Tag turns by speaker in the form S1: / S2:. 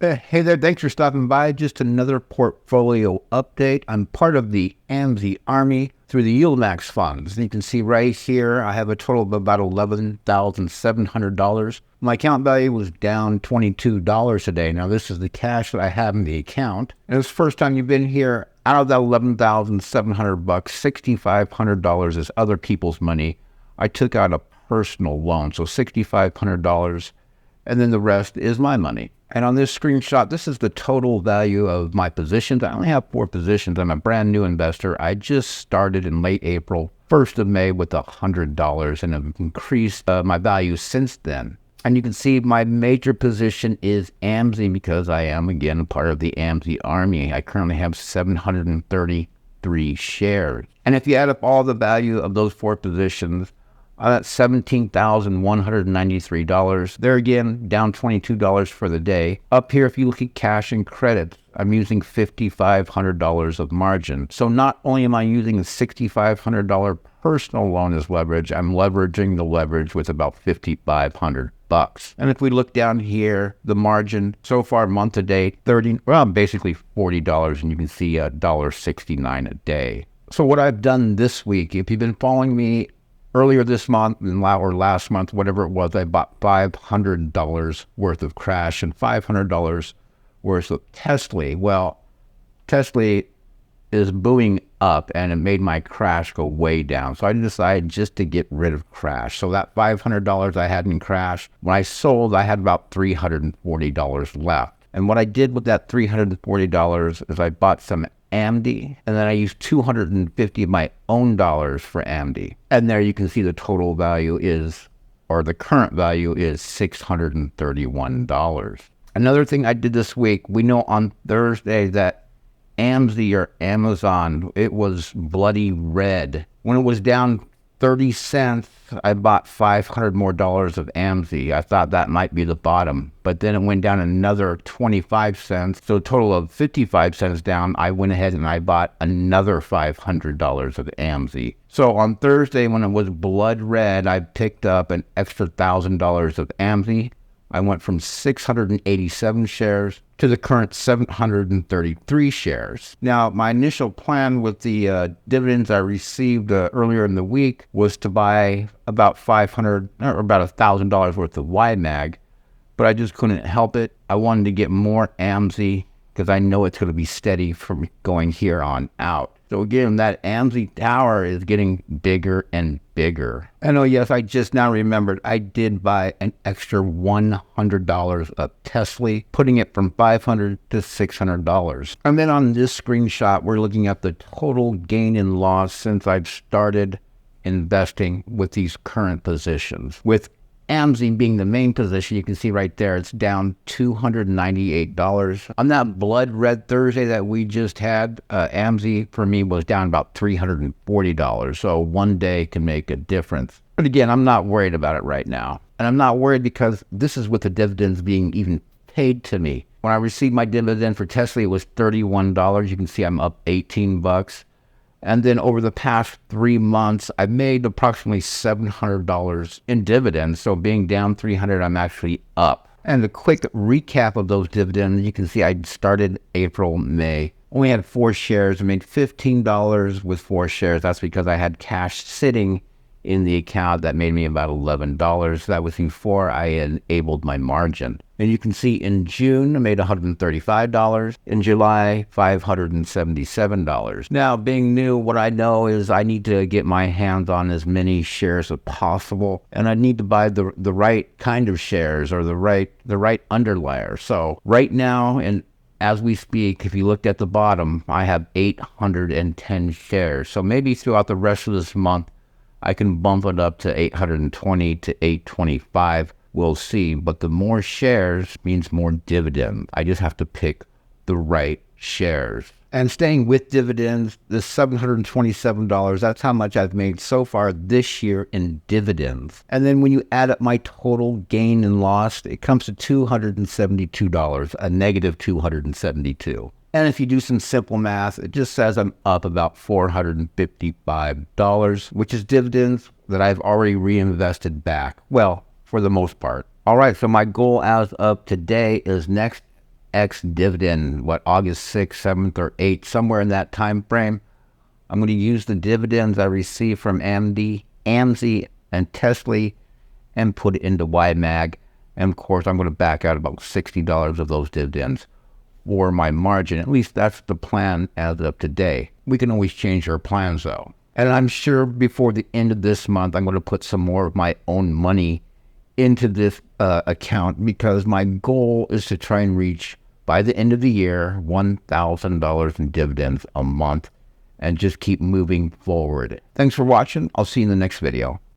S1: Hey there, thanks for stopping by. Just another portfolio update. I'm part of the Amzy Army through the YieldMax funds. And you can see right here, I have a total of about $11,700. My account value was down $22 today. Now, this is the cash that I have in the account. And it's the first time you've been here. Out of that $11,700, $6,500 is other people's money. I took out a personal loan, so $6,500, and then the rest is my money. And on this screenshot, this is the total value of my positions. I only have 4 positions. I'm a brand new investor. I just started in late April, 1st of May with $100 and have increased my value since then. And you can see my major position is Amzy because I am, again, part of the Amzy Army. I currently have 733 shares. And if you add up all the value of those 4 positions, that's $17,193. There again, down $22 for the day. Up here, if you look at cash and credits, I'm using $5,500 of margin. So not only am I using a $6,500 personal loan as leverage, I'm leveraging the leverage with about $5,500. And if we look down here, the margin so far month to date, basically $40, and you can see $1.69 a day. So what I've done this week, if you've been following me earlier this month or last month, whatever it was, I bought $500 worth of crash and $500 worth of TSLY. Well, TSLY is buoying up and it made my crash go way down. So I decided just to get rid of crash. So that $500 I had in crash, when I sold, I had about $340 left. And what I did with that $340 is I bought some AMDY, and then I used $250 of my own dollars for AMDY. And there you can see the total value the current value is $631. Another thing I did this week, we know on Thursday that Amzy or Amazon, it was bloody red. When it was down 30 cents, I bought $500 more of Amzy. I thought that might be the bottom, but then it went down another 25 cents. So a total of 55 cents down. I went ahead and I bought another $500 of Amzy. So on Thursday, when it was blood red, I picked up an extra $1,000 of Amzy. I went from 687 shares to the current 733 shares. Now, my initial plan with the dividends I received earlier in the week was to buy about $1,000 worth of YMAG, but I just couldn't help it. I wanted to get more Amzy because I know it's going to be steady from going here on out. So again, that Amzy tower is getting bigger and bigger. And oh yes, I just now remembered, I did buy an extra $100 of TSLY, putting it from $500 to $600. And then on this screenshot, we're looking at the total gain and loss since I've started investing with these current positions. With Amzy being the main position, you can see right there, it's down $298. On that blood red Thursday that we just had, Amzy for me was down about $340. So one day can make a difference. But again, I'm not worried about it right now. And I'm not worried because this is with the dividends being even paid to me. When I received my dividend for TSLY, it was $31. You can see I'm up $18. And then over the past 3 months, I made approximately $700 in dividends. So being down $300, I'm actually up. And a quick recap of those dividends, you can see I started April, May. Only had 4 shares. I made $15 with 4 shares. That's because I had cash sitting in the account that made me about $11. That was before I enabled my margin. And you can see in June, I made $135. In July, $577. Now, being new, what I know is I need to get my hands on as many shares as possible. And I need to buy the right kind of shares or the right underlier. So right now, and as we speak, if you looked at the bottom, I have 810 shares. So maybe throughout the rest of this month, I can bump it up to 820 to 825. We'll see. But the more shares means more dividends. I just have to pick the right shares. And staying with dividends, the $727, that's how much I've made so far this year in dividends. And then when you add up my total gain and loss, it comes to $272, a negative $272. And if you do some simple math, it just says I'm up about $455, which is dividends that I've already reinvested back. Well, for the most part. All right, so my goal as of today is next X dividend, what, August 6th, 7th, or 8th, somewhere in that time frame. I'm going to use the dividends I received from AMDY, Amzy, and TSLY and put it into YMAG. And of course, I'm going to back out about $60 of those dividends for my margin. At least that's the plan as of today. We can always change our plans though. And I'm sure before the end of this month, I'm going to put some more of my own money into this account, because my goal is to try and reach, by the end of the year, $1,000 in dividends a month and just keep moving forward. Thanks for watching. I'll see you in the next video.